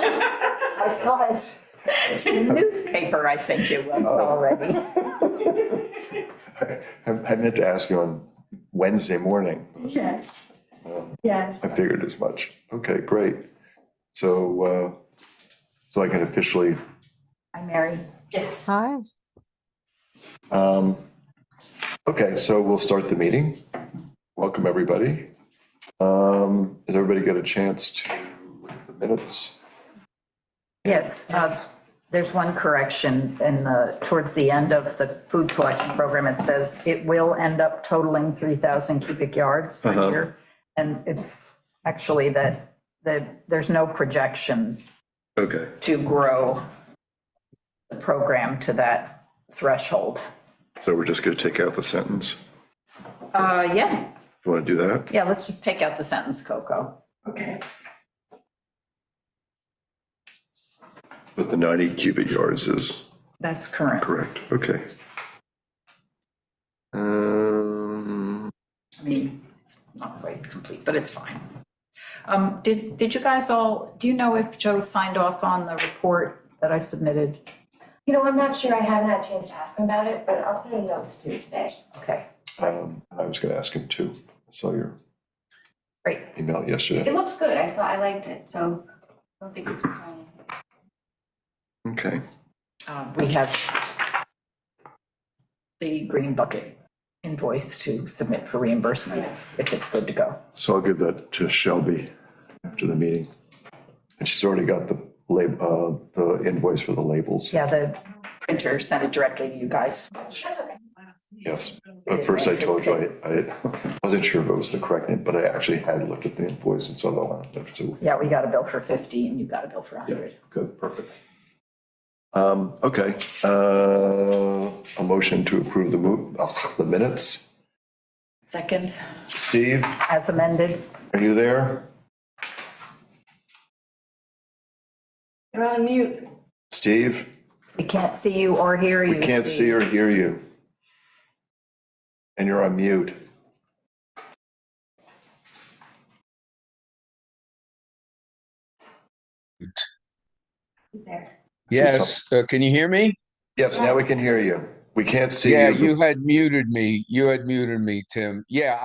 I saw it. Newspaper, I think it was already. I meant to ask you on Wednesday morning. Yes. Yes. I figured as much. Okay, great. So, so I can officially. Hi, Mary. Yes. Hi. Okay, so we'll start the meeting. Welcome, everybody. Has everybody got a chance to look at the minutes? Yes, there's one correction towards the end of the food collection program. It says it will end up totaling 3,000 cubic yards per year. And it's actually that there's no projection to grow the program to that threshold. So we're just going to take out the sentence? Yeah. You want to do that? Yeah, let's just take out the sentence, Coco. Okay. But the 90 cubic yards is That's current. correct. Okay. I mean, it's not quite complete, but it's fine. Did you guys do you know if Joe signed off on the report that I submitted? You know, I'm not sure. I haven't had a chance to ask him about it, but I'll put a note to do today. Okay. I was going to ask him too. I saw your Great. email yesterday. It looks good. I liked it, so I don't think it's a problem. Okay. We have the green bucket invoice to submit for reimbursement if it's good to go. So I'll give that to Shelby after the meeting. And she's already got the invoice for the labels. Yeah, the printer sent it directly to you guys. That's okay. Yes. But first I told you, I wasn't sure if it was the correct name, but I actually had looked at the invoice and saw that one. So, Yeah, we got a bill for 50 and you got a bill for 100. yeah, good, perfect. Okay, a motion to approve the minutes. Second, Steve, as amended. are you there? You're on mute. Steve, We can't see you or hear you. we can't see or hear you. And you're on mute. He's there. Yes, can you hear me? Yes, now we can hear you. We can't see you. Yeah, you had muted me. You had muted me, Tim. Yeah,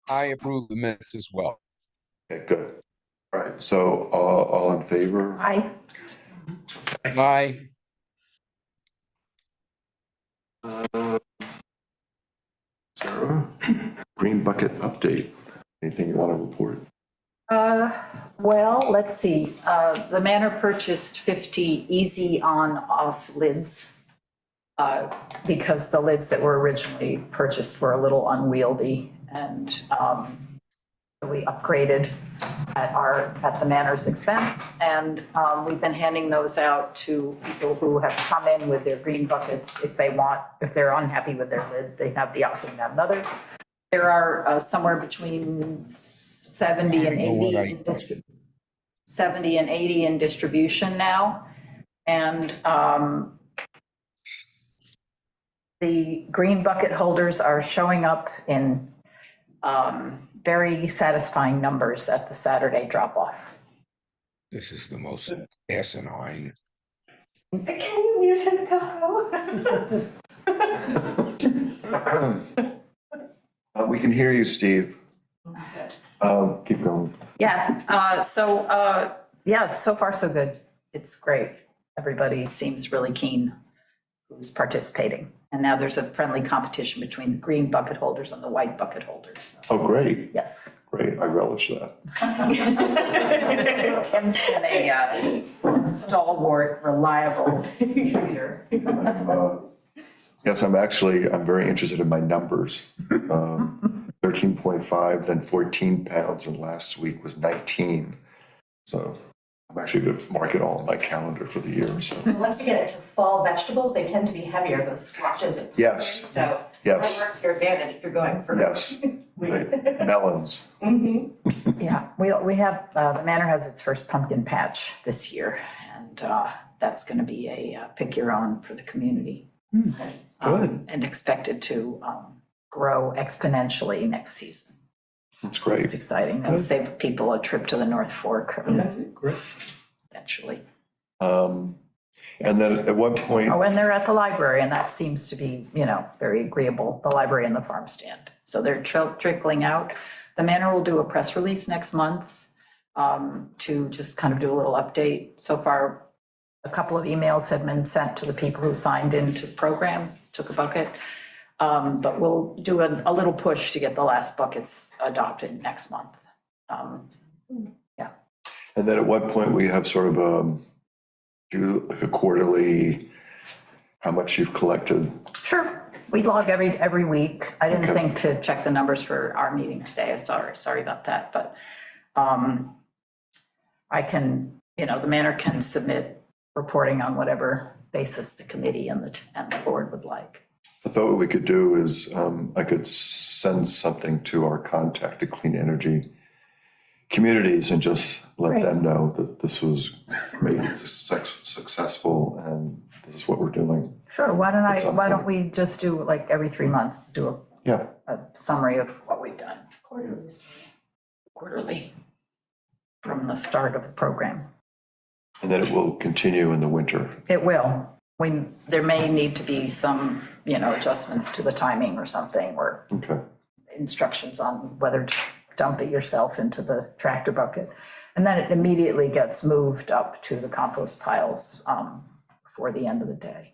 I approve the minutes as well. Okay, good. All right, so all in favor? Aye. Aye. Sarah, green bucket update. Anything you want to report? Well, let's see. The Manor purchased 50 easy on-off lids because the lids that were originally purchased were a little unwieldy, and we upgraded at the Manor's expense. And we've been handing those out to people who have come in with their green buckets. If they're unhappy with their lid, they have the option to have another. There are somewhere between 70 and 80 70 and 80 in distribution now. And the green bucket holders are showing up in very satisfying numbers at the Saturday drop-off. This is the most asinine. Can you mute him, Coco? We can hear you, Steve. Keep going. Yeah, so far so good. It's great. Everybody seems really keen who's participating. And now there's a friendly competition between the green bucket holders and the white bucket holders. Oh, great. Yes. Great. I relish that. Tim's been a stalwart, reliable contributor. Yes, I'm very interested in my numbers. 13.5, then 14 pounds, and last week was 19. So I'm actually going to mark it all on my calendar for the year. So Once you get into fall vegetables, they tend to be heavier, those squashes and yes, so yes, that works to your advantage if you're going for yes, melons. Mm-hmm. Yeah, we have, the Manor has its first pumpkin patch this year, and that's going to be a pick your own for the community. Good. And expected to grow exponentially next season. That's great. It's exciting. It'll save people a trip to the North Fork. Great. And eventually. And then at what point, Oh, and they're at the library, and that seems to be, very agreeable, the library and the farm stand. So they're trickling out. The Manor will do a press release next month to just kind of do a little update. So far, a couple of emails have been sent to the people who signed into the program, took a bucket. But we'll do a little push to get the last buckets adopted next month. Yeah. and then at what point we have sort of do like a quarterly, how much you've collected? Sure. We log every week. I didn't Okay. think to check the numbers for our meeting today. Sorry about that, but I can, the Manor can submit reporting on whatever basis the committee and the board would like. I thought what we could do is I could send something to our contact at Clean Energy Communities and just let Great. them know that this was great, this is successful, and this is what we're doing. Sure. At some Why don't point. we just do like every 3 months, do Yeah, a summary of what we've done Quarterly. quarterly from the start of the program. and then it will continue in the winter. It will. There may need to be some, adjustments to the timing or something, or Okay, instructions on whether to dump it yourself into the tractor bucket. And then it immediately gets moved up to the compost piles before the end of the day.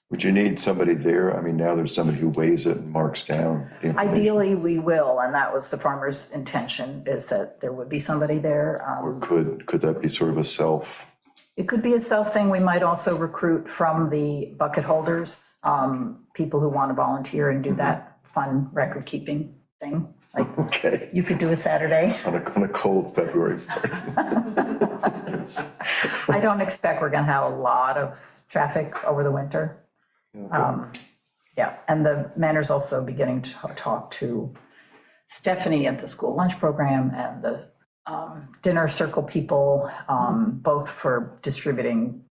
would you need somebody there? I mean, now there's somebody who weighs it and marks down the information. Ideally, we will, and that was the farmer's intention, is that there would be somebody there. Or could that be sort of a self? It could be a self thing. We might also recruit from the bucket holders, people who want to volunteer and do that fun record keeping thing. Like Okay, you could do a Saturday. on a cold February. I don't expect we're going to have a lot of traffic over the winter. Yeah, and the Manor's also beginning to talk to Stephanie at the school lunch program and the dinner circle people, both for distributing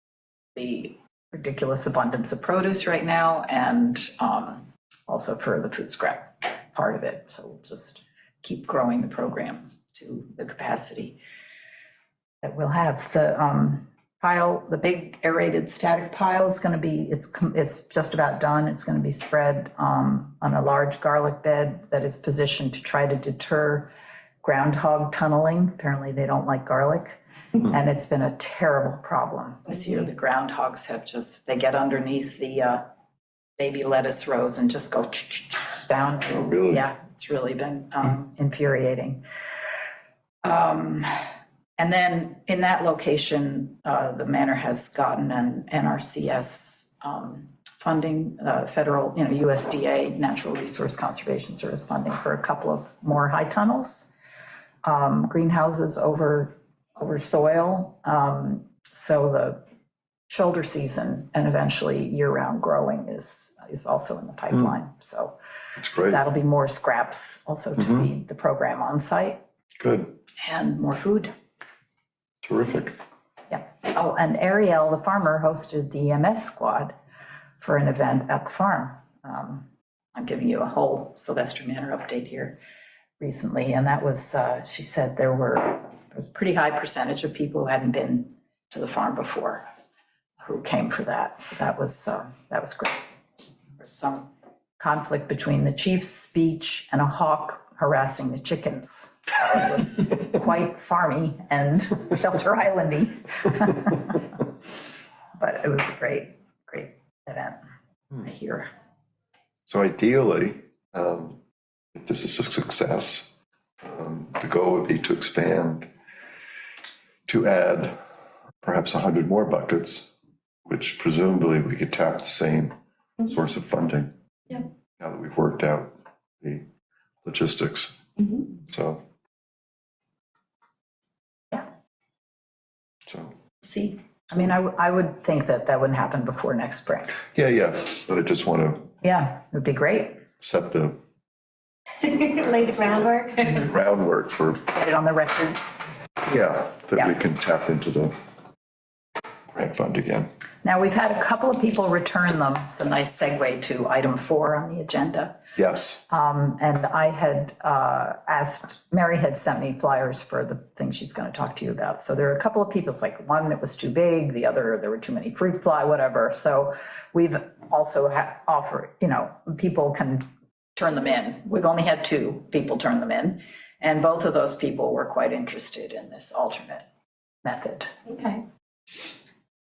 the ridiculous abundance of produce right now and also for the food scrap part of it. So we'll just keep growing the program to the capacity that we'll have. The big aerated static pile is going to be, it's just about done. It's going to be spread on a large garlic bed that is positioned to try to deter groundhog tunneling. Apparently they don't like garlic. And it's been a terrible problem this year. The groundhogs they get underneath the baby lettuce rows and just go down. Oh, really? Yeah, it's really been infuriating. And then in that location, the Manor has gotten an NRCS funding, federal, USDA, Natural Resource Conservation Service funding for a couple of more high tunnels, greenhouses over soil. So the shoulder season and eventually year-round growing is also in the pipeline. So That's great. that'll be more scraps also to feed the program on site Good, and more food. terrific. Yeah. Oh, and Ariel, the farmer, hosted the EMS Squad for an event at the farm. I'm giving you a whole Sylvester Manor update here recently, and that was, she said there was a pretty high percentage of people who hadn't been to the farm before who came for that. So that was great. There was some conflict between the chief's speech and a hawk harassing the chickens. So it was quite farmy and Shelter Islandy. But it was a great event, I hear. So ideally, if this is a success, the goal would be to expand, to add perhaps 100 more buckets, which presumably we could tap the same source of funding. Yeah. Now that we've worked out the logistics. So. Yeah. So, See, I mean, I would think that wouldn't happen before next spring. yeah, but I just want to Yeah, it would be great. set the Lay the groundwork. groundwork for, Get it on the record. that we can tap into the grant fund again. Now, we've had a couple of people return them. It's a nice segue to item 4 on the agenda. Yes, And I had asked, Mary had sent me flyers for the thing she's going to talk to you about. So there are a couple of people, it's like one that was too big, the other, there were too many fruit fly, whatever. So we've also offered, people can turn them in. We've only had 2 people turn them in. And both of those people were quite interested in this alternate method. Okay.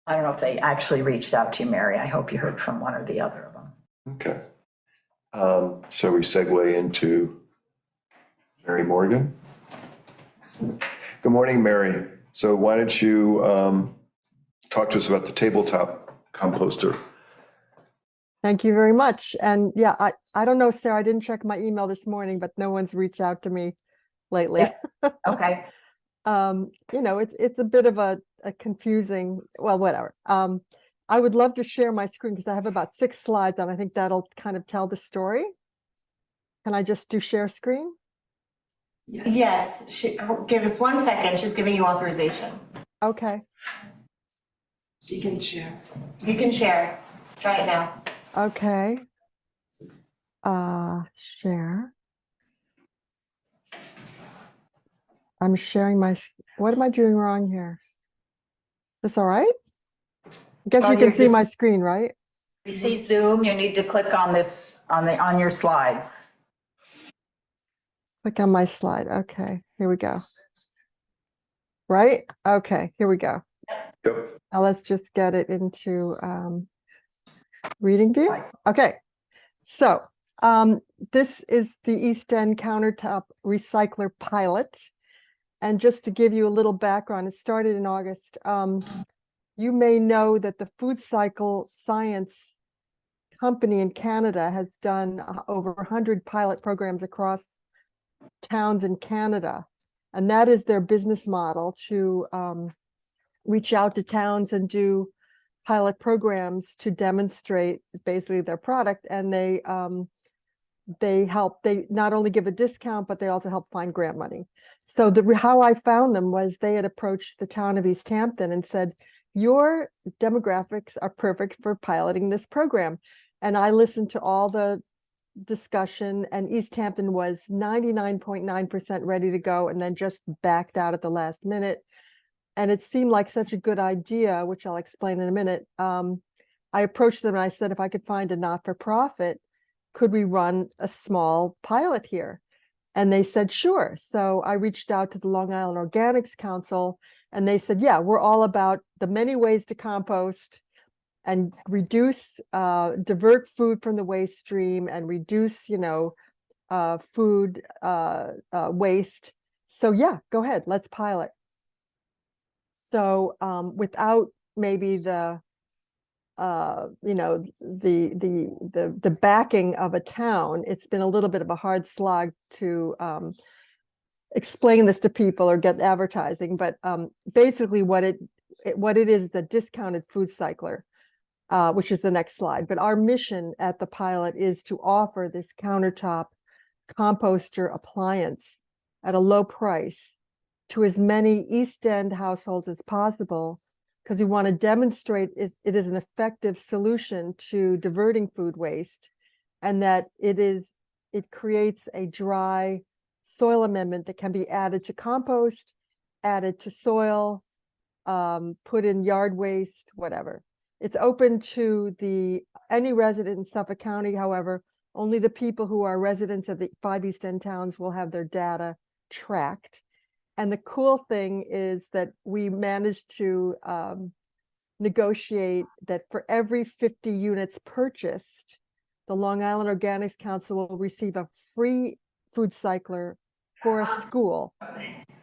I don't know if they actually reached out to you, Mary. I hope you heard from one or the other of them. okay. So we segue into Mary Morgan. Good morning, Mary. So why don't you talk to us about the tabletop composter? Thank you very much. And yeah, I don't know, Sarah, I didn't check my email this morning, but no one's reached out to me lately. Okay. It's a bit of a confusing, well, whatever. I would love to share my screen because I have about 6 slides and I think that'll kind of tell the story. Can I just do share screen? Yes, give us 1 second, she's giving you authorization. Okay, You can share. You can share, try it now. okay. Share. I'm sharing what am I doing wrong here? This all right? I guess Oh, you can you're see my screen, right? You see Zoom, you need to click on this, on your slides. Click on my slide. Okay, here we go. Right? Okay, here we go. Yep. Now let's just get it into reading view. Right. Okay, so this is the East End countertop recycler pilot. And just to give you a little background, it started in August. You may know that the Food Cycle Science company in Canada has done over 100 pilot programs across towns in Canada. And that is their business model, to reach out to towns and do pilot programs to demonstrate basically their product. And they not only give a discount, but they also help find grant money. So how I found them was they had approached the town of East Hampton and said, your demographics are perfect for piloting this program. And I listened to all the discussion, and East Hampton was 99.9% ready to go and then just backed out at the last minute. And it seemed like such a good idea, which I'll explain in a minute. I approached them and I said, if I could find a not-for-profit, could we run a small pilot here? And they said, sure. So I reached out to the Long Island Organics Council and they said, yeah, we're all about the many ways to compost and reduce, divert food from the waste stream and reduce, food waste. So yeah, go ahead, let's pilot. So without maybe the backing of a town, it's been a little bit of a hard slog to explain this to people or get advertising. But basically what it is a discounted food cycler, which is the next slide. But our mission at the pilot is to offer this countertop composter appliance at a low price to as many East End households as possible, because we want to demonstrate it is an effective solution to diverting food waste, and that it creates a dry soil amendment that can be added to compost, added to soil, put in yard waste, whatever. It's open to any resident in Suffolk County. However, only the people who are residents of the 5 East End towns will have their data tracked. And the cool thing is that we managed to negotiate that for every 50 units purchased, the Long Island Organics Council will receive a free food cycler for a school. So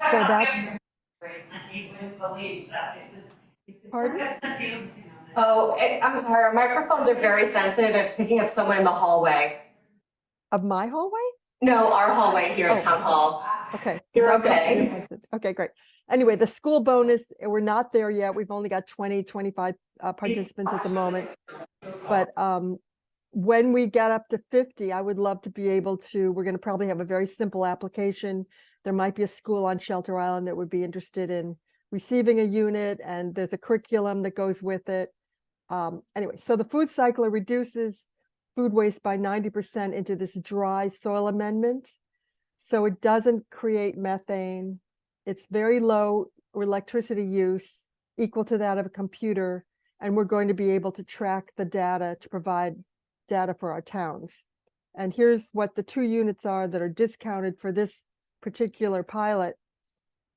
that's... Pardon? Oh, I'm sorry, our microphones are very sensitive. It's picking up someone in the hallway. Of my hallway? No, our hallway here at Town Hall. Okay. You're okay. Okay, great. Anyway, the school bonus, we're not there yet. We've only got 25 participants at the moment. But when we get up to 50, I would love to be able to, we're going to probably have a very simple application. There might be a school on Shelter Island that would be interested in receiving a unit, and there's a curriculum that goes with it. Anyway, so the food cycler reduces food waste by 90% into this dry soil amendment. So it doesn't create methane. It's very low electricity use, equal to that of a computer. And we're going to be able to track the data to provide data for our towns. And here's what the 2 units are that are discounted for this particular pilot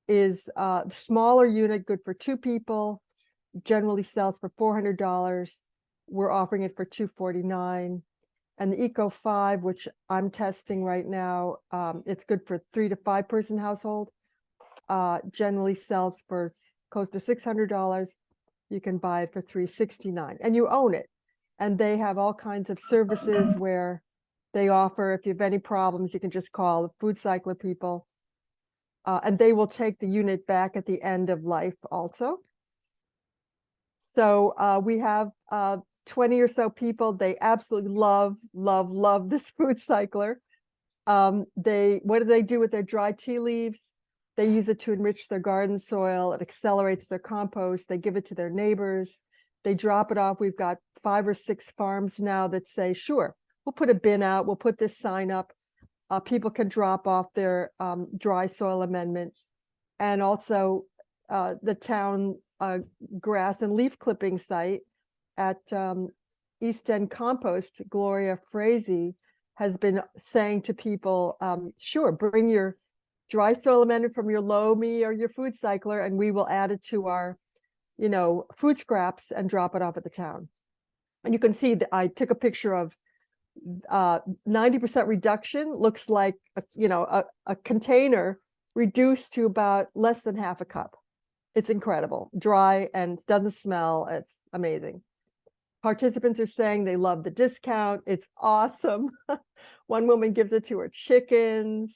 is the smaller unit, good for 2 people, generally sells for $400. We're offering it for $249. And the Eco 5, which I'm testing right now, it's good for 3 to 5 person household, generally sells for close to $600. You can buy it for $369 and you own it. And they have all kinds of services where they offer, if you have any problems, you can just call the food cycler people. And they will take the unit back at the end of life also. So we have 20 or so people. They absolutely love this food cycler. What do they do with their dry tea leaves? They use it to enrich their garden soil. It accelerates their compost. They give it to their neighbors. They drop it off. We've got 5 or 6 farms now that say, sure, we'll put a bin out. We'll put this sign up. People can drop off their dry soil amendment. And also the town grass and leaf clipping site at East End Compost, Gloria Frazee, has been saying to people, sure, bring your dry soil amendment from your Lomi or your food cycler, and we will add it to our, food scraps and drop it off at the town. And you can see that I took a picture of 90% reduction, looks like, a container reduced to about less than half a cup. It's incredible, dry and doesn't smell. It's amazing. Participants are saying they love the discount. It's awesome. One woman gives it to her chickens.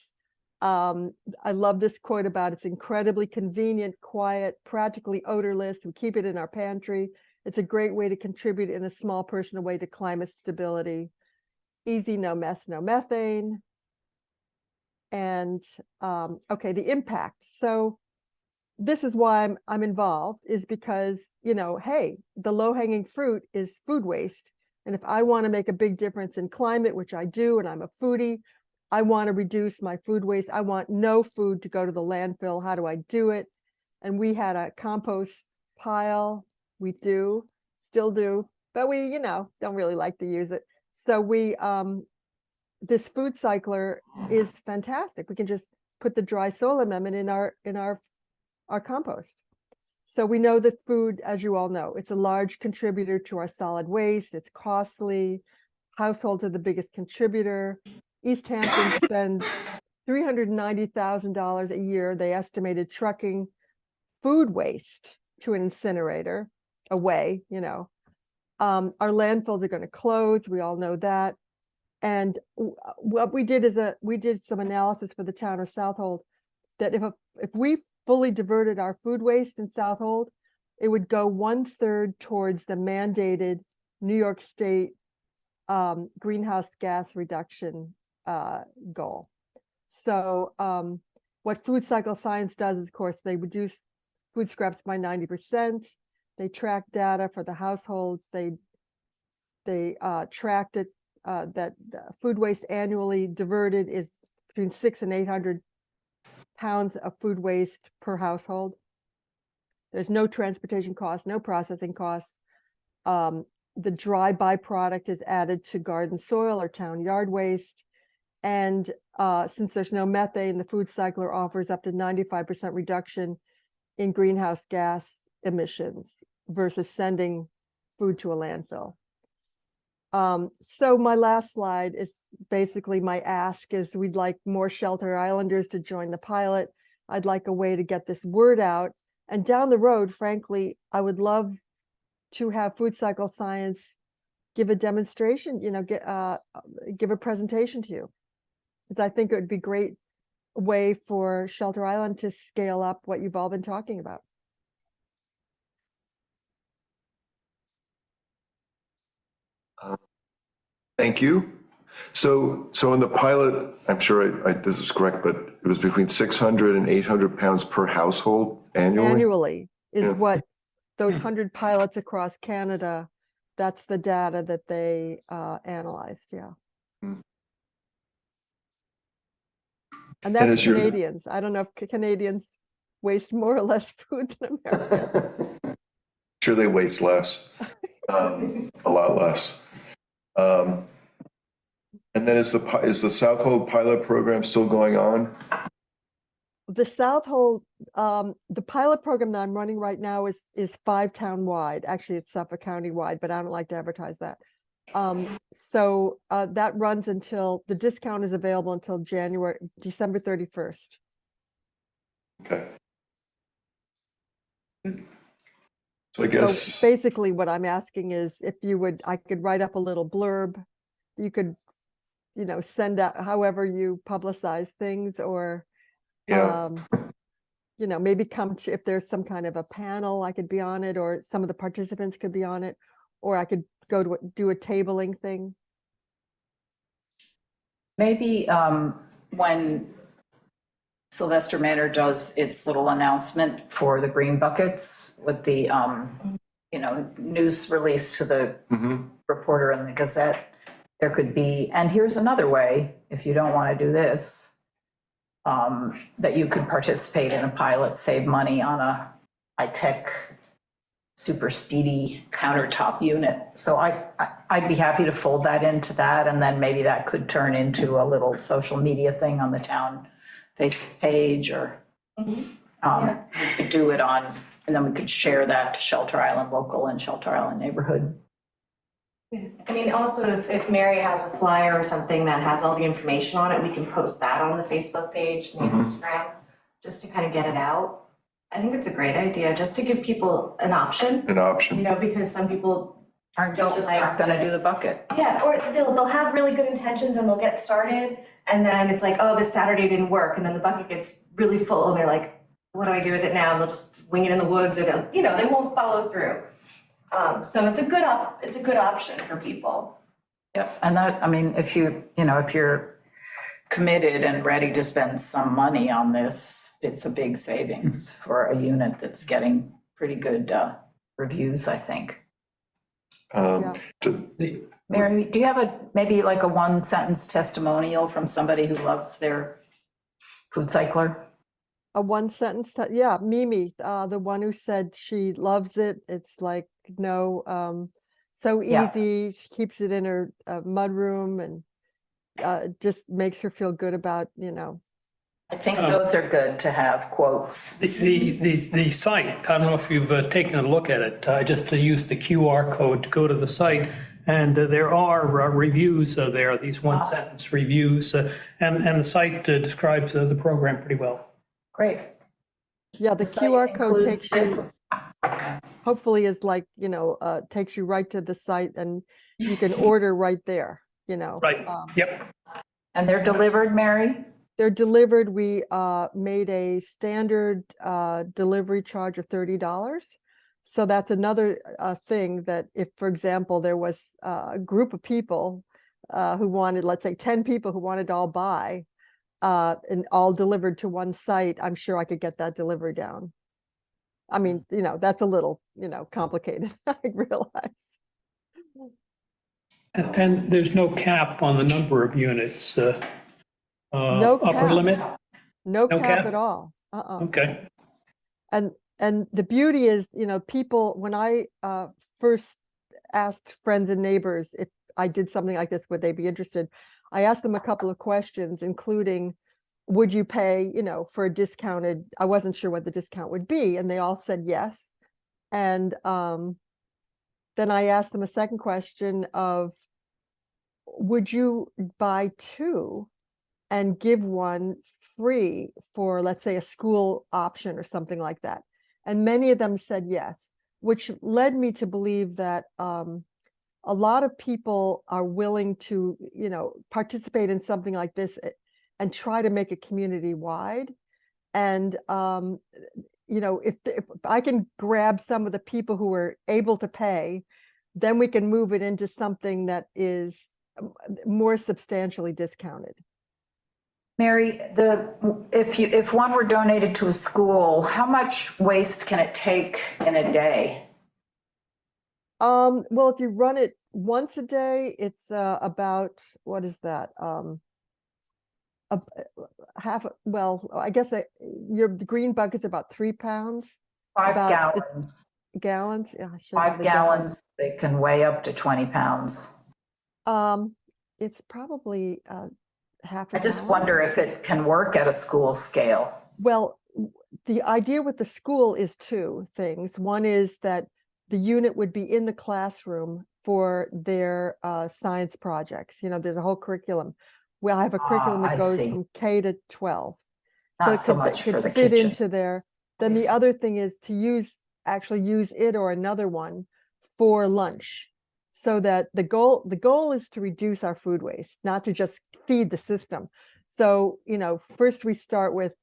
I love this quote about it's incredibly convenient, quiet, practically odorless. We keep it in our pantry. It's a great way to contribute in a small personal way to climate stability. Easy, no mess, no methane. And okay, the impact. So this is why I'm involved, is because, hey, the low-hanging fruit is food waste. And if I want to make a big difference in climate, which I do, and I'm a foodie, I want to reduce my food waste. I want no food to go to the landfill. How do I do it? And we had a compost pile. We do, still do, but we, don't really like to use it. So we, this food cycler is fantastic. We can just put the dry soil amendment in our compost. So we know that food, as you all know, it's a large contributor to our solid waste. It's costly. Households are the biggest contributor. East Hampton spends $390,000 a year, they estimated, trucking food waste to an incinerator away, Our landfills are going to close. We all know that. And what we did is we did some analysis for the town of Southold that if we fully diverted our food waste in Southold, it would go 1/3 towards the mandated New York State greenhouse gas reduction goal. So what food cycle science does is, of course, they reduce food scraps by 90%. They track data for the households. They tracked it that food waste annually diverted is between 600 and 800 pounds of food waste per household. There's no transportation costs, no processing costs. The dry byproduct is added to garden soil or town yard waste. And since there's no methane, the food cycler offers up to 95% reduction in greenhouse gas emissions versus sending food to a landfill. So my last slide is basically my ask is we'd like more Shelter Islanders to join the pilot. I'd like a way to get this word out. And down the road, frankly, I would love to have food cycle science give a demonstration, give a presentation to you. Because I think it would be a great way for Shelter Island to scale up what you've all been talking about. Thank you. So in the pilot, I'm sure this is correct, but it was between 600 and 800 pounds per household Annually? is Yeah. what those 100 pilots across Canada, that's the data that they analyzed, yeah. Hmm. And And that's is your- Canadians. I don't know if Canadians waste more or less food than Americans. Sure, they waste less, a lot less. And then is the Southold pilot program still going on? The Southold, the pilot program that I'm running right now is 5 town-wide. Actually, it's Suffolk County-wide, but I don't like to advertise that. So that runs until, the discount is available until December 31st. Okay. So I So guess, basically what I'm asking is if you would, I could write up a little blurb. You could, send out however you publicize things, or, yeah, maybe come to, if there's some kind of a panel, I could be on it, or some of the participants could be on it, or I could go to do a tabling thing. Maybe when Sylvester Manor does its little announcement for the green buckets with the, news release to the reporter in the Gazette, there could be, and here's another way, if you don't want to do this, that you could participate in a pilot, save money on a high-tech, super speedy countertop unit. So I'd be happy to fold that into that, and then maybe that could turn into a little social media thing on the town Facebook page, or we could do it on, and then we could share that to Shelter Island Local and Shelter Island Neighborhood. I mean, also, if Mary has a flyer or something that has all the information on it, we can post that on the Facebook page and the Instagram, just to kind of get it out. I think it's a great idea, just to give people an option, because some people Aren't don't just like not gonna do the bucket. Yeah, or they'll have really good intentions and they'll get started, and then it's like, oh, this Saturday didn't work, and then the bucket gets really full, and they're like, what do I do with it now? And they'll just wing it in the woods, or they'll, they won't follow through. So it's a good option for people. Yep, and that, I mean, if you're committed and ready to spend some money on this, it's a big savings for a unit that's getting pretty good reviews, I think. Mary, do you have maybe like a 1-sentence testimonial from somebody who loves their food cycler? A 1-sentence, yeah, Mimi, the one who said she loves it. It's like, so easy. She keeps it in her mudroom, and just makes her feel good about, I think those are good to have quotes. The site, I don't know if you've taken a look at it. I just used the QR code to go to the site, and there are reviews there, these 1-sentence reviews, and the site describes the program pretty well. Great. Yeah, the site QR code includes takes you, this. hopefully is like, takes you right to the site, and you can order right there, Right, yep. And they're delivered, Mary? They're delivered. We made a standard delivery charge of $30. So that's another thing, that if, for example, there was a group of people who wanted, let's say 10 people who wanted to all buy and all delivered to one site, I'm sure I could get that delivery down. I mean, that's a little, complicated, I realize. And there's no cap on the number of units, No upper cap. limit? No cap cap? at all. Okay, And the beauty is, people, when I first asked friends and neighbors if I did something like this, would they be interested? I asked them a couple of questions, including, would you pay, for a discounted, I wasn't sure what the discount would be, and they all said yes. And then I asked them a second question of, would you buy 2 and give 1 free for, let's say, a school option or something like that? And many of them said yes, which led me to believe that a lot of people are willing to, participate in something like this and try to make it community wide. And, if I can grab some of the people who are able to pay, then we can move it into something that is more substantially discounted. Mary, if one were donated to a school, how much waste can it take in a day? Well, if you run it once a day, it's about, what is that? A, well, I guess your green bucket's about 3 pounds. 5 About it's gallons. gallons. Yeah, I should have 5 the gallons. gallons, they can weigh up to 20 pounds. It's probably half a I just gallon. wonder if it can work at a school scale. Well, the idea with the school is two things. One is that the unit would be in the classroom for their science projects. You know, there's a whole curriculum. Well, I have a curriculum I that goes see. from K to 12. Not it so could- much it for could the fit kitchen. into there. Then I the see. other thing is to actually use it or another one for lunch. So that the goal is to reduce our food waste, not to just feed the system. So, you know, first we start with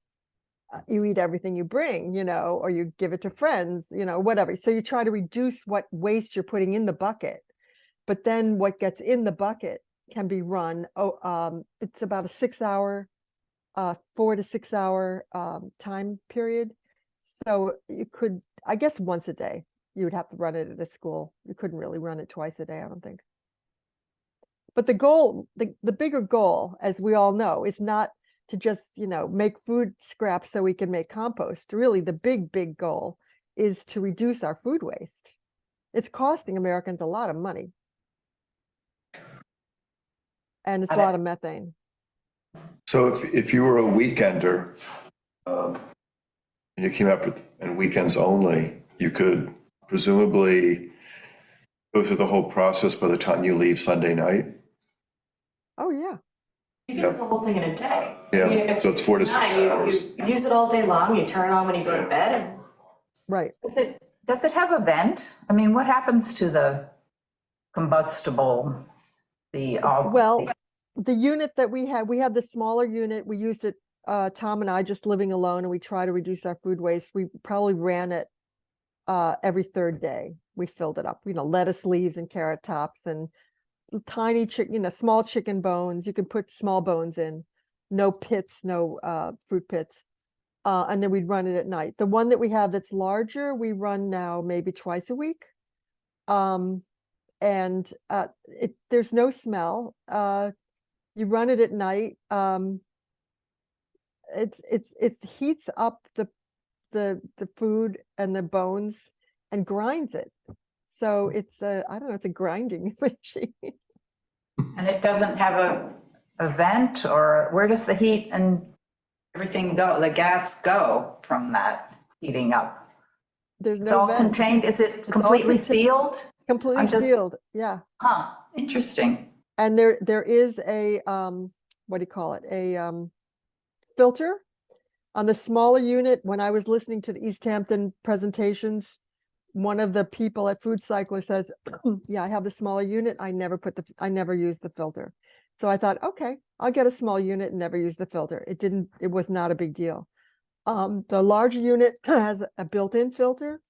you eat everything you bring, you know, or you give it to friends, you know, whatever. So you try to reduce what waste you're putting in the bucket, but then what gets in the bucket can be run. It's about a 6-hour, 4 to 6 hour time period. So you could, I guess, once a day, you would have to run it at a school. You couldn't really run it twice a day, I don't think. But the goal, the bigger goal, as we all know, is not to just, you know, make food scraps so we can make compost. Really, the big goal is to reduce our food waste. It's costing Americans a lot of money. And it's a lot of methane. So if you were a weekender, and you came up with, and weekends only, you could presumably go through the whole process by the time you leave Sunday night? Oh, yeah. You can do the whole thing in a day. Yeah, I mean, if so it's 4 to 6 9, hours. You use it all day long, you turn it on when you go to bed, and Right. Does it have a vent? I mean, what happens to the combustible, Well, the unit that we have the smaller unit. We used it, Tom and I just living alone, and we try to reduce our food waste. We probably ran it every third day. We filled it up, you know, lettuce leaves and carrot tops and tiny chicken, you know, small chicken bones. You can put small bones in, no pits, no fruit pits. And then we'd run it at night. The one that we have that's larger, we run now maybe twice a week. And there's no smell. You run it at night. It heats up the food and the bones and grinds it. So it's I don't know, it's a grinding machine. and it doesn't have a vent, or where does the heat and everything go, the gas go from that heating up? There's It's no all vent. contained, is it all completely contained. sealed? Completely I'm just- sealed, yeah. Huh, interesting. And there is a what do you call it? A filter on the smaller unit. When I was listening to the East Hampton presentations, one of the people at Food Cycler says, yeah, I have the smaller unit. I never use the filter. So I thought, okay, I'll get a small unit and never use the filter. It was not a big deal. The larger unit has a built-in filter,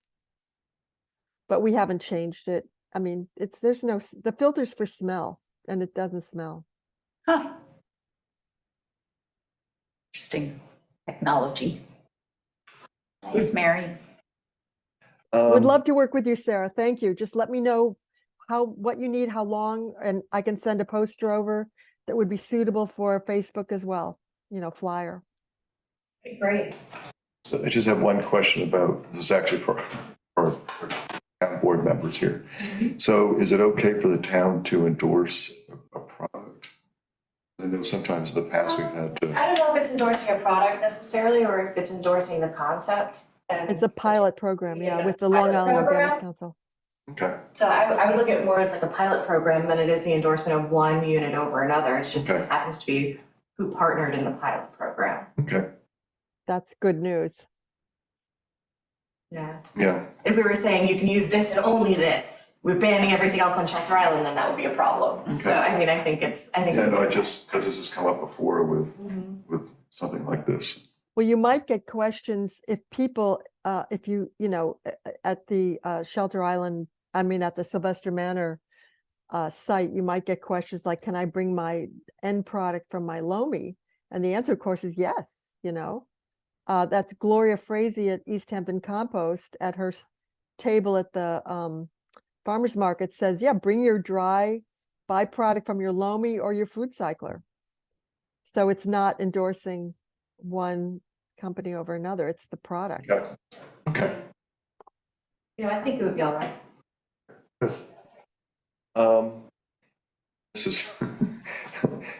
but we haven't changed it. I mean, the filter's for smell, and it doesn't smell. Huh. Interesting technology. Thanks, Mary. Would love to work with you, Sarah. Thank you. Just let me know what you need, how long, and I can send a poster over that would be suitable for Facebook as well, you know, flyer. great. So I just have one question about, this is actually for town board members here. So is it okay for the town to endorse a product? I know sometimes in the past we've had to. I don't know if it's endorsing a product necessarily, or if it's endorsing the concept. And It's a pilot program, yeah, Yeah, with the Long pilot Island Organics program. Council. Okay, So I would look at it more as like a pilot program than it is the endorsement of one unit over another. It's just Okay. this happens to be who partnered in the pilot program. okay, That's good news. Yeah. yeah. If we were saying you can use this and only this, we're banning everything else on Shelter Island, then that would be a problem. So I mean, I think. Yeah, no, because this has come up before with something like this. Well, you might get questions if people, if you know, at the Shelter Island, I mean, at the Sylvester Manor site, you might get questions like, can I bring my end product from my Lomi And the answer, of course, is yes, you know. That's Gloria Frazee at East Hampton Compost at her table at the farmer's market says, yeah, bring your dry byproduct from your loamy or your food cycler. So it's not endorsing one company over another, it's the product. Yeah, okay. Yeah, I think it would be all right. This is,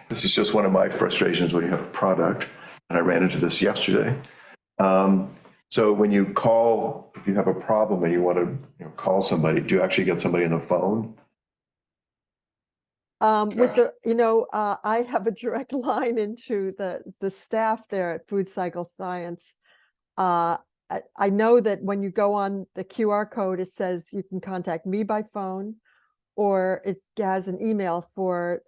this is just one of my frustrations when you have a product, and I ran into this yesterday. So when you call, if you have a problem and you want to call somebody, do you actually get somebody on the phone? With the, I have a direct line into the staff there at Food Cycle Science. I know that when you go on the QR code, it says you can contact me by phone, or it has an email for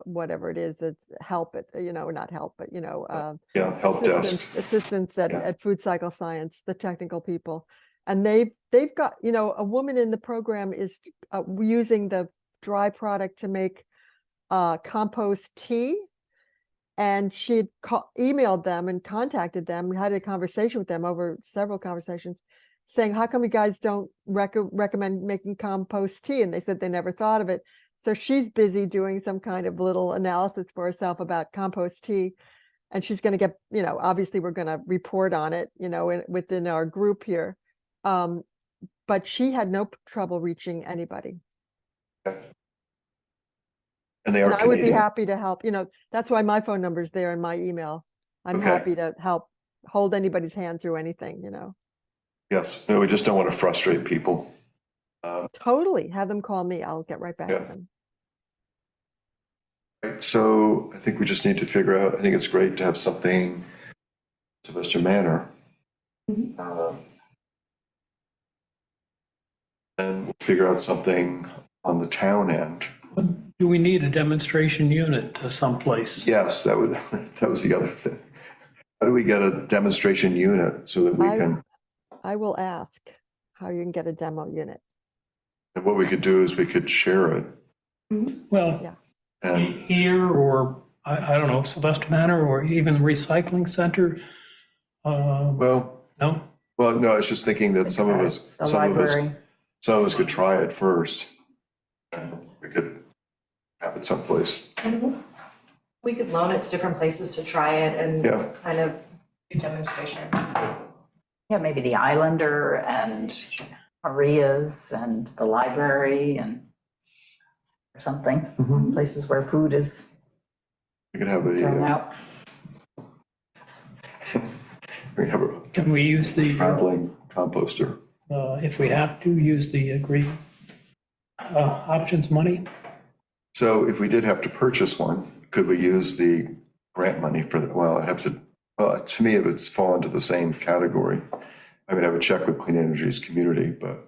whatever it is, it's help it, not help, but Yeah, help desk. assistants Yeah. at Food Cycle Science, the technical people. And they've got, a woman in the program is using the dry product to make compost tea. And she'd emailed them and contacted them. We had a conversation with them over several conversations saying, how come you guys don't recommend making compost tea? And they said they never thought of it. So she's busy doing some kind of little analysis for herself about compost tea. And she's going to get, obviously we're going to report on it, within our group here. But she had no trouble reaching anybody. And they are And I would be Canadian. happy to help, that's why my phone number is there in my email. I'm Okay. happy to help hold anybody's hand through anything, Yes, no, we just don't want to frustrate people. Totally. Have them call me. I'll get right back Yeah. to them. Right, so I think we just need to figure out, I think it's great to have something, Sylvester Manor. And we'll figure out something on the town end. Do we need a demonstration unit someplace? Yes, that was the other thing. How do we get a demonstration unit so that we can, I will ask how you can get a demo unit. and what we could do is we could share it. Well, Yeah. And here or, I don't know, Sylvester Manor or even the recycling center? well, No? no, I was just thinking that some of us could try it first. And we could have it someplace. We could loan it to different places to try it and Yeah. kind of do demonstration. Yeah, maybe the Islander and Maria's and the library and or something, places where food is We could have thrown a, out. we have a Can we use the, traveling composter. if we have to, use the green options money? So if we did have to purchase one, could we use the grant money for the, well, to me, it would fall into the same category. I mean, I would check with Clean Energy's community, but,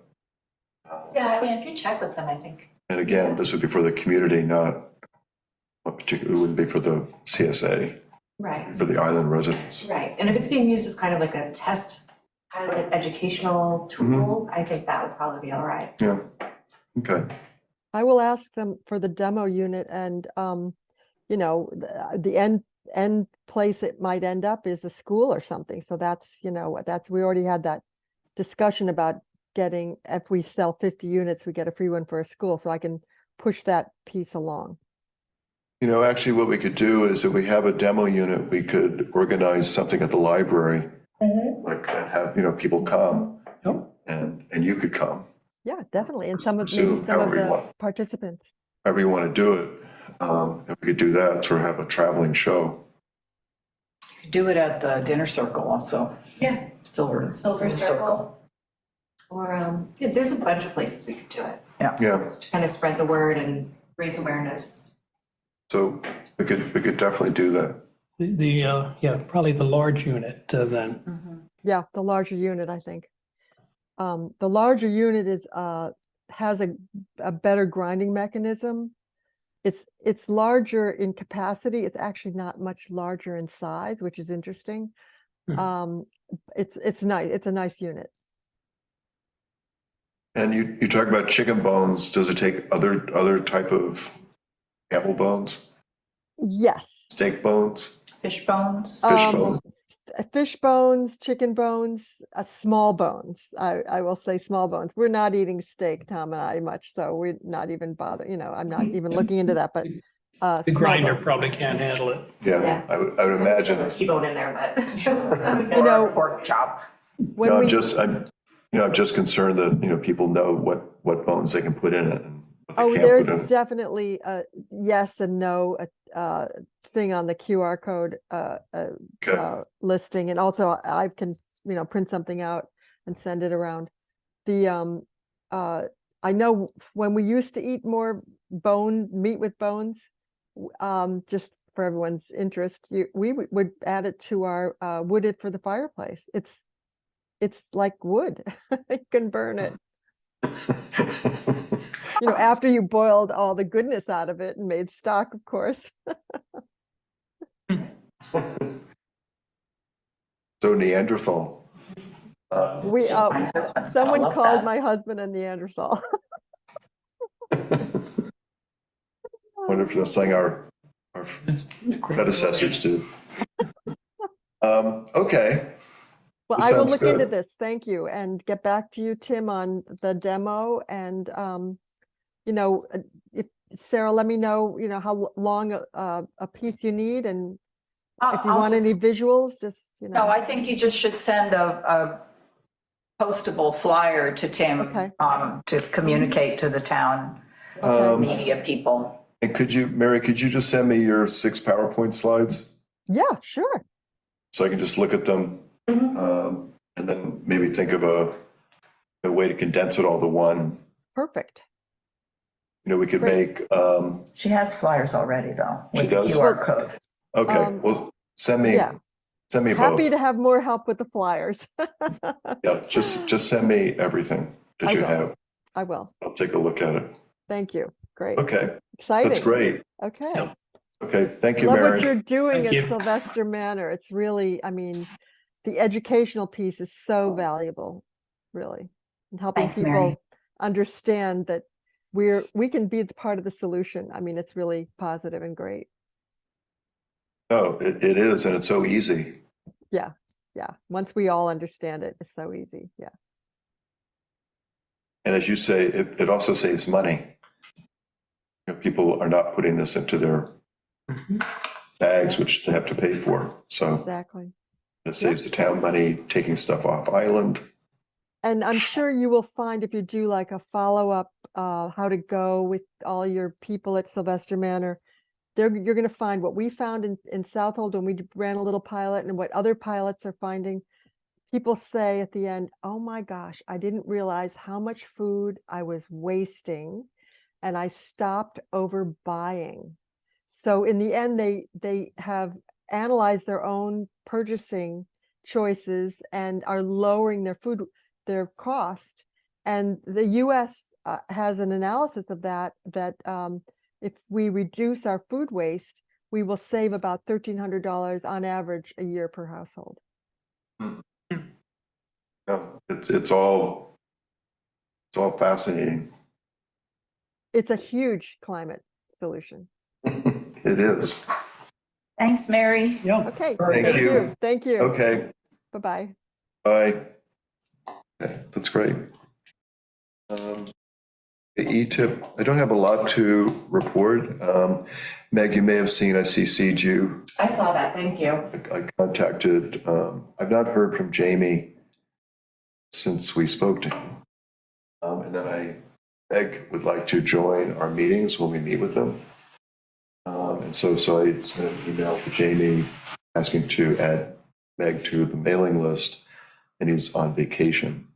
Yeah, I mean, if you check with them, I think. and again, this would be for the community, not particularly, it wouldn't be for the CSA, Right. for the island residents. Right, and if it's being used as kind of like a test, kind of like educational tool, I think that would probably be all right. Yeah, okay. I will ask them for the demo unit and, the end place it might end up is a school or something. So that's, we already had that discussion about getting, if we sell 50 units, we get a free one for a school. So I can push that piece along. Actually, what we could do is if we have a demo unit, we could organize something at the library, like, and have, people come, Yep. and you could come, Yeah, definitely. And maybe Pursue some of however you the want. participants. however you want to do it. If we could do that, sort of have a traveling show. Do it at the dinner circle also. Yes. Silver Circle. Or, there's a bunch of places we could do it, Yeah, just to kind of spread the word and raise awareness. so we could definitely do that. Probably the large unit then. Yeah, the larger unit, I think. The larger unit has a better grinding mechanism. It's larger in capacity. It's actually not much larger in size, which is interesting. It's nice. It's a nice unit. And you talk about chicken bones, does it take other type of animal bones? Yes. Steak bones, Fish bones? fish bones? Fish bones, chicken bones, small bones. I will say small bones. We're not eating steak, Tom and I, much, so we're not even bothering, I'm not even looking into that, but The small grinder bones. probably can't handle it. Yeah, I would imagine. T-bone in there, but. know, Pork chop. When No, we, I'm just concerned that, people know what bones they can put in it and what they oh, can't put in there's it. definitely a yes and no thing on the QR code Okay. listing, and also I can print something out and send it around. The I know when we used to eat more meat with bones, just for everyone's interest, we would add it to our wood it for the fireplace. It's like wood. You can burn it. After you boiled all the goodness out of it and made stock, of course. So Neanderthal. We My husband's gonna someone love called that. my husband a Neanderthal. Wonder if that's something our predecessors did. Okay, Well, This I will sounds look into good. this. Thank you, and get back to you, Tim, on the demo. And if Sarah, let me know, how long a piece you need, and if you I'll want any just- visuals, just No, I think you just should send a postable flyer to Tim, Okay. to communicate to the town Okay. media people. and Mary, could you just send me your 6 PowerPoint slides? Yeah, sure. So I can just look at them, and then maybe think of a way to condense it all to one. Perfect. We could Great. make, She has flyers already, though, She with the does? QR code. okay, well, send me Yeah. both. Happy to have more help with the flyers. Yeah, just send me everything that I you will. have. I will. I'll take a look at it. Thank you. Great. Okay, Exciting. that's great. Okay. Yeah. Okay, thank you, Love what Mary. you're doing Thank at you. Sylvester Manor. It's really, the educational piece is so valuable, really. And helping Thanks, Mary. people understand that we can be the part of the solution. It's really positive and great. No, it is, and it's so easy. Yeah. Yeah. Once we all understand it, it's so easy. Yeah. And as you say, it also saves money. People are not putting this into their bags, which they have to pay for. So Exactly. it saves the town money taking stuff off island. And I'm sure you will find, if you do like a follow-up, how to go with all your people at Sylvester Manor, you're going to find what we found in Southold when we ran a little pilot, and what other pilots are finding. People say at the end, oh my gosh, I didn't realize how much food I was wasting, and I stopped overbuying. So in the end, they have analyzed their own purchasing choices and are lowering their cost. And the US has an analysis of that if we reduce our food waste, we will save about $1,300 on average a year per household. No, it's all fascinating. It's a huge climate solution. It is. Thanks, Mary. Yeah. Okay. Thank you. Thank you. Okay, Bye-bye. bye. Okay, that's great. The E-tip, I don't have a lot to report. Meg, you may have seen, I CC'd you. I saw that, thank you. I contacted, I've not heard from Jamie since we spoke to him. And then Meg would like to join our meetings when we meet with them. And so I sent an email to Jamie asking to add Meg to the mailing list, and he's on vacation,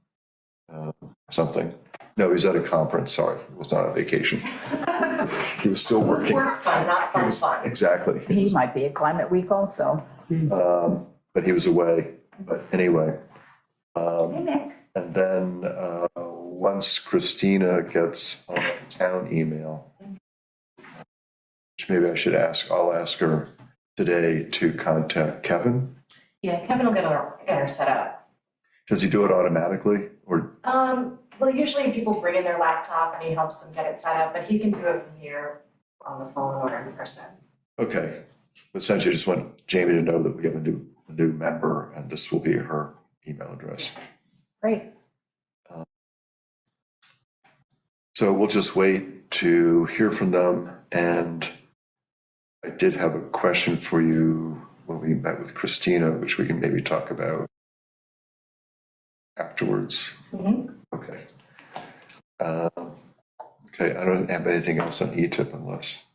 something. No, he's at a conference, sorry, he was not on vacation. He was still It's working. work fun, not fun fun. Exactly. He might be at Climate Week also. But he was away, but anyway. Hey, Nick. And then once Christina gets on the town email, which maybe I should I'll ask her today to contact Kevin. Yeah, Kevin will get her set up. Does he do it automatically or? Well, usually people bring in their laptop and he helps them get it set up, but he can do it from here on the phone or in person. Okay, essentially just want Jamie to know that we have a new member, and this will be her email address. Great. So we'll just wait to hear from them, and I did have a question for you when we met with Christina, which we can maybe talk about afterwards. Okay. Okay, I don't have anything else on E-tip unless.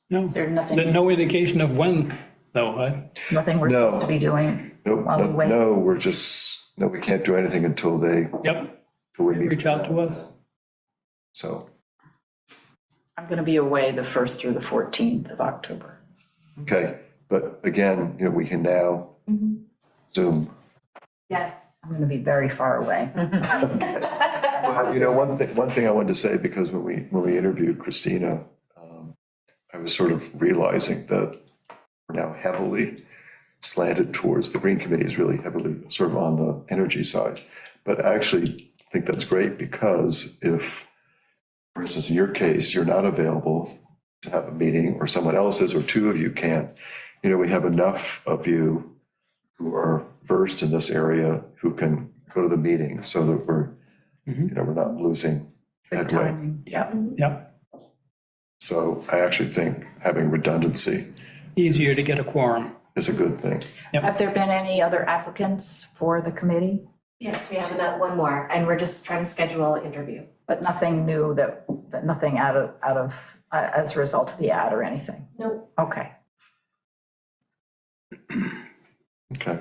No, Is there nothing, no indication of when, though. nothing we're No. supposed to be doing? Nope, While we wait. no, we can't do anything until Yep, till we meet. reach out to us. So, I'm going to be away the 1st through the 14th of October. okay, but again, we can now Zoom. Yes. I'm going to be very far away. Well, one thing I wanted to say, because when we interviewed Christina, I was sort of realizing that we're now heavily slanted towards, the Green Committee is really heavily sort of on the energy side. But I actually think that's great, because if, for instance, in your case, you're not available to have a meeting, or someone else is, or two of you can't, we have enough of you who are versed in this area who can go to the meeting, so that we're not losing Good headway. timing. Yep. Yep, So I actually think having redundancy easier to get a quorum. is a good thing. Have there been any other applicants for the committee? Yes, we have one more, and we're just trying to schedule an interview. But nothing new that nothing out of as a result of the ad or anything? Nope. Okay. Okay.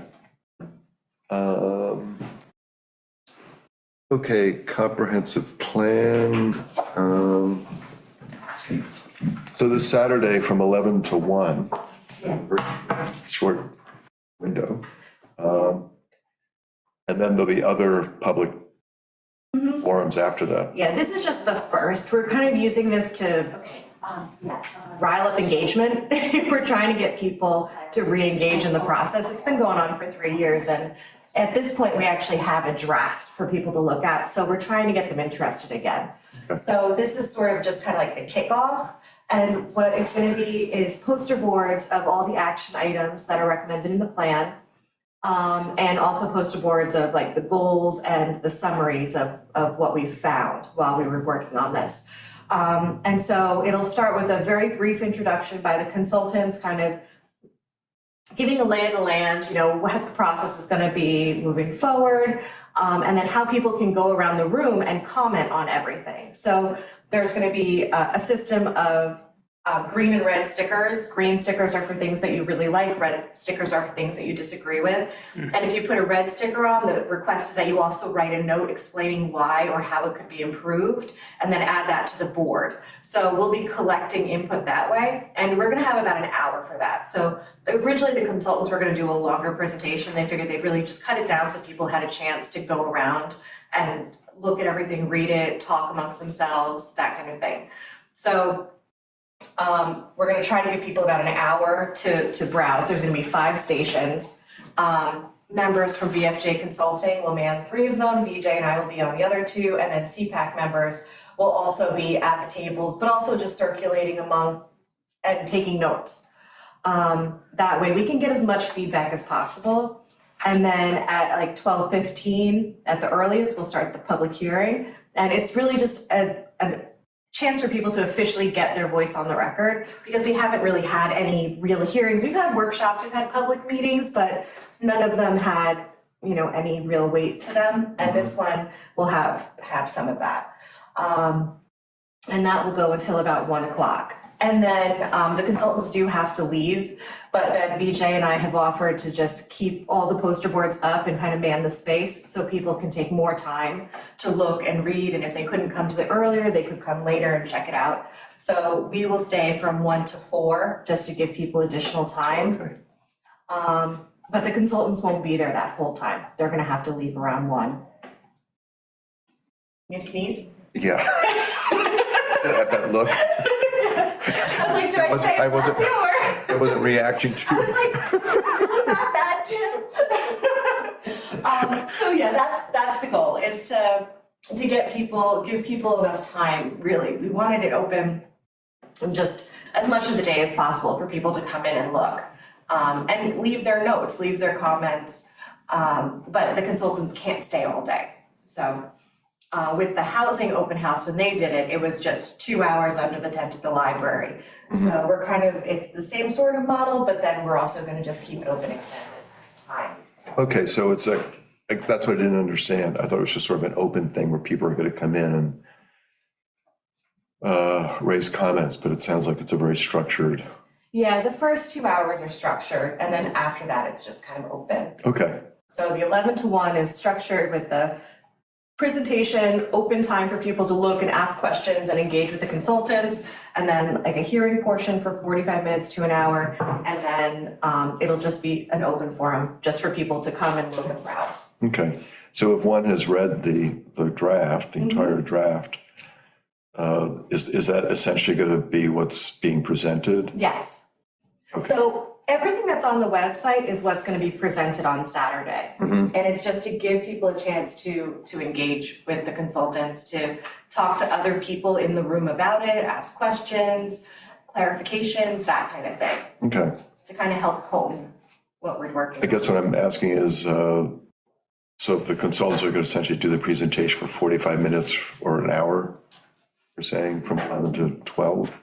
Okay, comprehensive plan. So this Saturday from 11 to 1. Yes. Short window. And then there'll be other public forums after that. Yeah, this is just the first. We're kind of using this to rile up engagement. We're trying to get people to re-engage in the process. It's been going on for 3 years, and at this point, we actually have a draft for people to look at. So we're trying to get them interested again. Okay. So this is sort of just kind of like the kickoff. And what it's going to be is poster boards of all the action items that are recommended in the plan. And also poster boards of like the goals and the summaries of what we've found while we were working on this. And so it'll start with a very brief introduction by the consultants, kind of giving a lay of the land, what the process is going to be moving forward, and then how people can go around the room and comment on everything. So there's going to be a system of green and red stickers. Green stickers are for things that you really like. Red stickers are for things that you disagree with. And if you put a red sticker on, the request is that you also write a note explaining why or how it could be improved, and then add that to the board. So we'll be collecting input that way, and we're going to have about an hour for that. So originally the consultants were going to do a longer presentation. They figured they'd really just cut it down so people had a chance to go around and look at everything, read it, talk amongst themselves, that kind of thing. So we're going to try to give people about an hour to browse. There's going to be 5 stations. Members from BFJ Consulting will man 3 of them. BJ and I will be on the other 2, and then CPAC members will also be at the tables, but also just circulating among and taking notes. That way we can get as much feedback as possible. And then at like 12:15 at the earliest, we'll start the public hearing. And it's really just a chance for people to officially get their voice on the record, because we haven't really had any real hearings. We've had workshops, we've had public meetings, but none of them had, any real weight to them. And this one will have some of that. And that will go until about 1 o'clock. And then the consultants do have to leave, but then BJ and I have offered to just keep all the poster boards up and kind of man the space so people can take more time to look and read. And if they couldn't come to it earlier, they could come later and check it out. So we will stay from 1 to 4 just to give people additional time. Okay. But the consultants won't be there that whole time. They're gonna have to leave around 1. You sneeze? Yeah. At that look, I was like, do I say I it wasn't- bless you or? I wasn't reacting I to. was like, not bad too. So yeah, that's the goal, is to give people enough time, really. We wanted it open and just as much of the day as possible for people to come in and look. And leave their notes, leave their comments, but the consultants can't stay all day. So with the housing open house, when they did it, it was just 2 hours under the tent at the library. So we're kind of, it's the same sort of model, but then we're also gonna just keep it open extended time. Okay, so it's that's what I didn't understand. I thought it was just sort of an open thing where people are gonna come in and raise comments, but it sounds like it's a very structured. Yeah, the first 2 hours are structured, and then after that, it's just kind of open. Okay, So the 11 to 1 is structured with the presentation, open time for people to look and ask questions and engage with the consultants, and then like a hearing portion for 45 minutes to an hour, and then it'll just be an open forum just for people to come and look and browse. okay. So if one has read the draft, the entire draft, is that essentially gonna be what's being presented? Yes. So everything that's on the website is what's going to be presented on Saturday. And it's just to give people a chance to engage with the consultants, to talk to other people in the room about it, ask questions, clarifications, that kind of thing, Okay, to kind of help hone what we're working I on. guess what I'm asking is, so if the consultants are gonna essentially do the presentation for 45 minutes or an hour, you're saying from 11 to 12?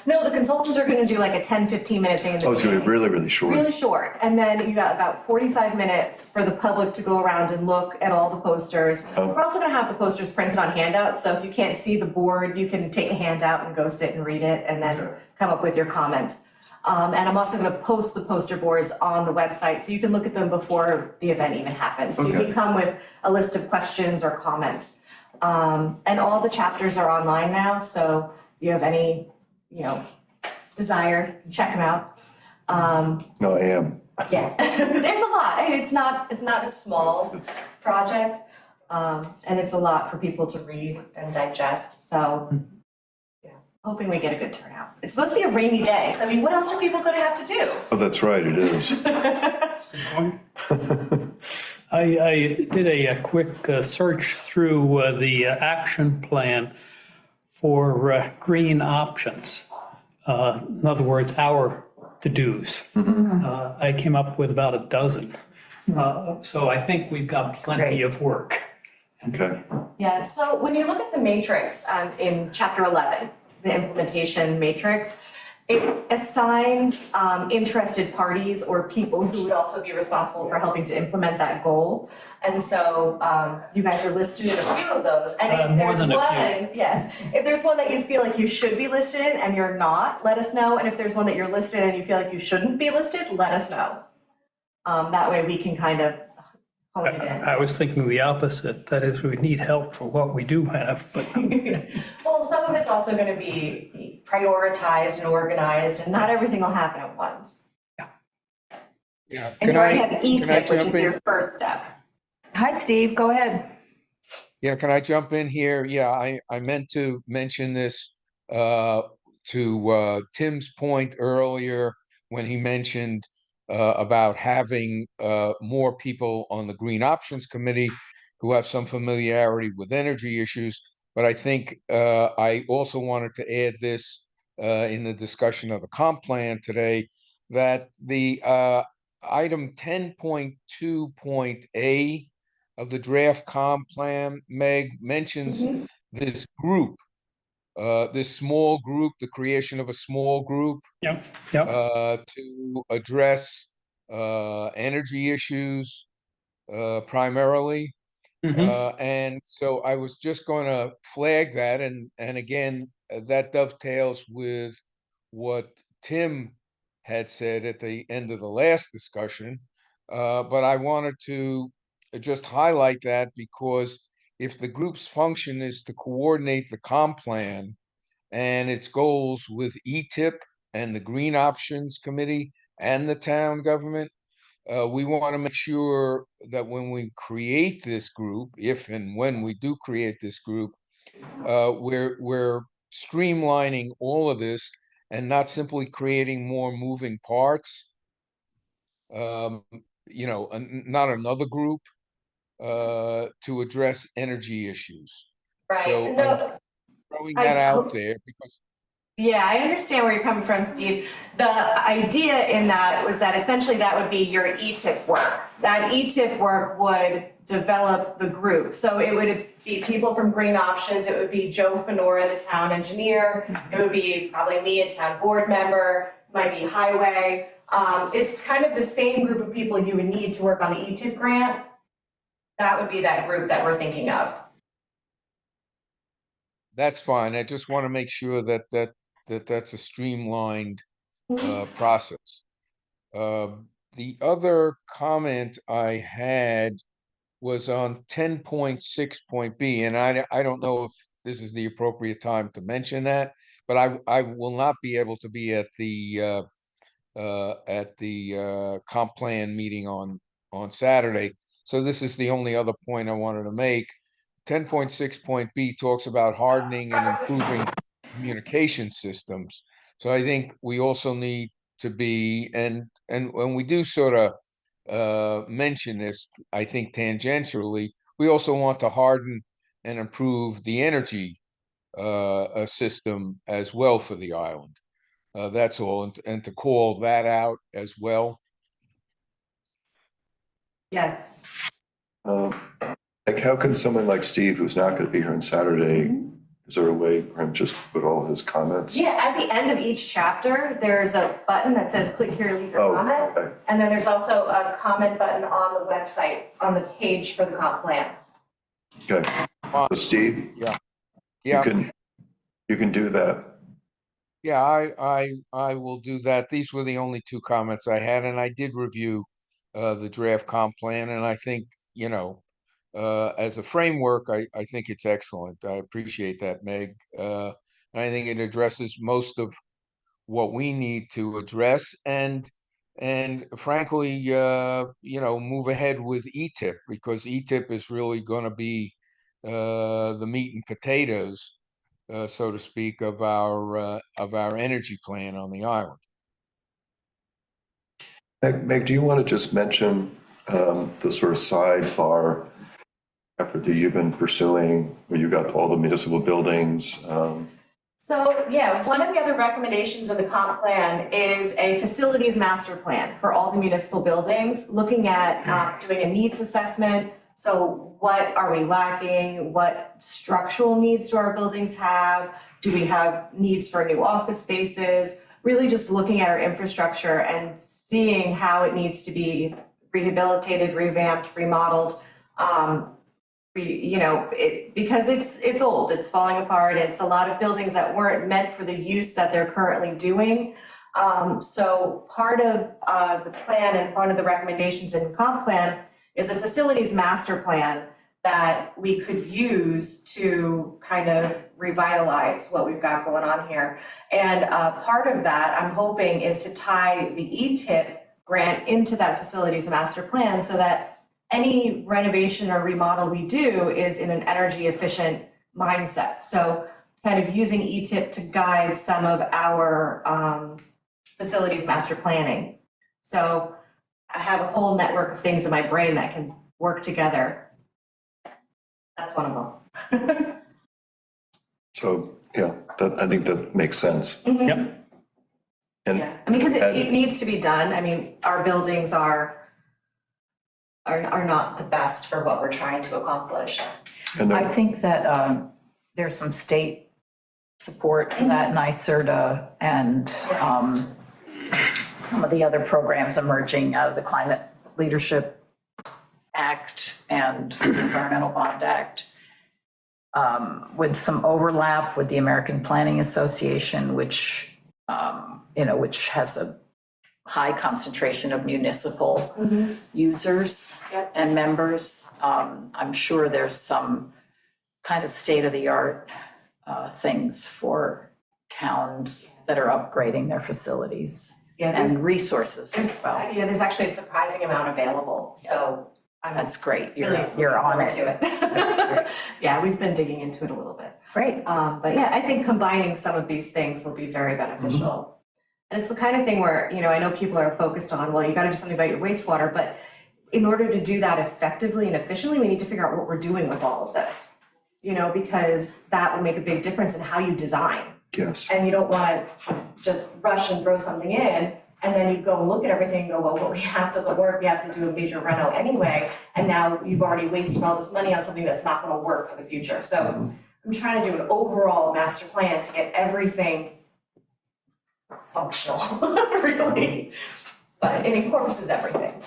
No, the consultants are going to do like a 10-15 minute thing in the Oh, it's gonna be beginning. really, really short. Really short, and then you got about 45 minutes for the public to go around and look at all the posters. We're also gonna have the posters printed on handouts, so if you can't see the board, you can take a handout and go sit and read it and then come up with your comments. And I'm also gonna post the poster boards on the website, so you can look at them before the event even happens. So you Okay. can come with a list of questions or comments. And all the chapters are online now, so if you have any, desire, check them out. No, I am. Yeah, there's a lot. I mean, it's not a small project, and it's a lot for people to read and digest, so yeah, hoping we get a good turnout. It's supposed to be a rainy day, so I mean, what else are people gonna have to do? Oh, that's right, it is. I did a quick search through the action plan for green options. In other words, our to-dos. I came up with about a dozen. So I think we've got plenty of work. Okay, Yeah, so when you look at the matrix in chapter 11, the implementation matrix, it assigns interested parties or people who would also be responsible for helping to implement that goal. And so you guys are listed in a few of those. And if More there's than a few. one, yes, if there's one that you feel like you should be listed in and you're not, let us know. And if there's one that you're listed and you feel like you shouldn't be listed, let us know. That way we can kind of hone it in. I was thinking the opposite, that is, we need help for what we do have, but Well, some of it's also gonna be prioritized and organized, and not everything will happen at once. Yeah, And you already have can I E-tip, which jump is in? your first step. Hi, Steve, go ahead. Yeah, can I jump in here? Yeah, I meant to mention this to Tim's point earlier when he mentioned about having more people on the Green Options Committee who have some familiarity with energy issues. But I think I also wanted to add this in the discussion of the comp plan today, that the item 10.2.a of the draft comp plan, Meg, mentions this group, this small group, the creation of a small group yeah. to address energy issues primarily. And so I was just going to flag that, and again, that dovetails with what Tim had said at the end of the last discussion. But I wanted to just highlight that, because if the group's function is to coordinate the comp plan and its goals with ETIP and the Green Options Committee and the town government, we want to make sure that when we create this group, if and when we do create this group, we're streamlining all of this and not simply creating more moving parts. Not another group to address energy issues. Right, So I'm no, throwing I that out to- there because Yeah, I understand where you're coming from, Steve. The idea in that was that essentially that would be your ETIP work. That ETIP work would develop the group. So it would be people from Green Options, it would be Joe Fenora, the town engineer, it would be probably me, a town board member, might be highway. It's kind of the same group of people you would need to work on the ETIP grant. That would be that group that we're thinking of. That's fine. I just want to make sure that's a streamlined process. The other comment I had was on 10.6.b, and I don't know if this is the appropriate time to mention that, but I will not be able to be at the comp plan meeting on Saturday. So this is the only other point I wanted to make. 10.6.b talks about hardening and improving communication systems. So I think we also need to be, and when we do sort of mention this, I think tangentially, we also want to harden and improve the energy system as well for the island. That's all, and to call that out as well. Yes. Like, how can someone like Steve, who's not going to be here on Saturday, is there a way for him just to put all his comments? Yeah, at the end of each chapter, there's a button that says click here, leave your Oh, comment. okay. And then there's also a comment button on the website, on the page for the comp plan. Okay. So Steve? Yeah. You can do that. Yeah, I will do that. These were the only two comments I had, and I did review the draft comp plan, and I think, as a framework, I think it's excellent. I appreciate that, Meg. And I think it addresses most of what we need to address, and frankly, move ahead with ETIP, because ETIP is really going to be the meat and potatoes, so to speak, of our energy plan on the island. Meg, do you want to just mention the sort of sidebar effort that you've been pursuing, where you got all the municipal buildings? So yeah, one of the other recommendations of the comp plan is a facilities master plan for all the municipal buildings, looking at doing a needs assessment. So what are we lacking? What structural needs do our buildings have? Do we have needs for new office spaces? Really just looking at our infrastructure and seeing how it needs to be rehabilitated, revamped, remodeled. Because it's old, it's falling apart, it's a lot of buildings that weren't meant for the use that they're currently doing. So part of the plan and one of the recommendations in the comp plan is a facilities master plan that we could use to kind of revitalize what we've got going on here. And part of that, I'm hoping, is to tie the ETIP grant into that facilities master plan so that any renovation or remodel we do is in an energy efficient mindset. So kind of using ETIP to guide some of our facilities master planning. So I have a whole network of things in my brain that can work together. That's one of them. So, yeah, I think that makes sense. Yep. And Yeah, I mean, because it needs to be done. I mean, our buildings are not the best for what we're trying to accomplish. and I then, think that there's some state support for that, NYSERDA, and some of the other programs emerging out of the Climate Leadership Act and the Environmental Bond Act, with some overlap with the American Planning Association, which has a high concentration of municipal users and members. I'm sure there's some kind of state-of-the-art things for towns that are upgrading their facilities and resources as well. Yeah, there's actually a surprising amount available, so That's great. really You're on looking forward it. to it. Yeah, we've been digging into it a little bit. Great. But yeah, I think combining some of these things will be very beneficial. And it's the kind of thing where, I know people are focused on, well, you gotta do something about your wastewater, but in order to do that effectively and efficiently, we need to figure out what we're doing with all of this. Because that will make a big difference in how you design. Yes. And you don't wanna just rush and throw something in, and then you go and look at everything and go, well, what we have doesn't work, we have to do a major reno anyway, and now you've already wasted all this money on something that's not gonna work for the future. So I'm trying to do an overall master plan to get everything functional, really. But it encompasses everything.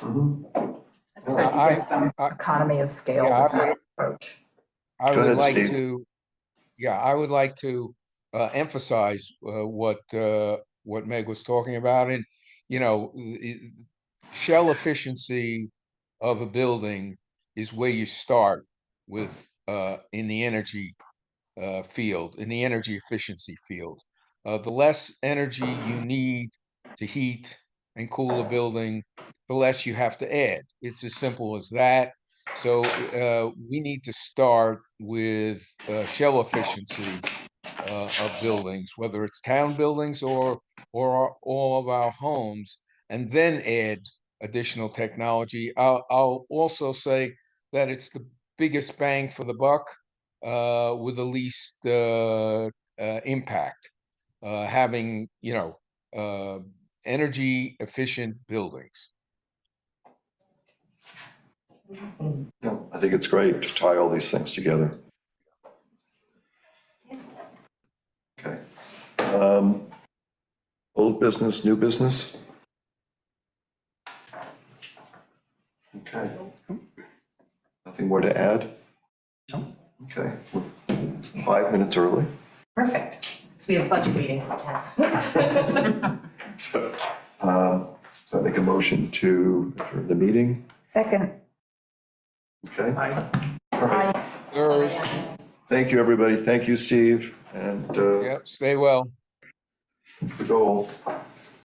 That's where you get some I- economy of scale Yeah, with that approach. I Go would ahead, like Steve. to, yeah, I would like to emphasize what Meg was talking about. And, you know, shell efficiency of a building is where you start with in the energy field, in the energy efficiency field. The less energy you need to heat and cool a building, the less you have to add. It's as simple as that. So we need to start with shell efficiency of buildings, whether it's town buildings or all of our homes, and then add additional technology. I'll also say that it's the biggest bang for the buck with the least impact. Having, you know, energy efficient buildings. No, I think it's great to tie all these things together. Okay. Old business, new business? Okay. Nothing more to add? No. Okay, we're 5 minutes early. Perfect. So we have budget meetings at 10. So I make a motion to adjourn the meeting. Second. Okay. Aye. All right. Thank you, everybody. Thank you, Steve. And Yep, stay well. that's the goal.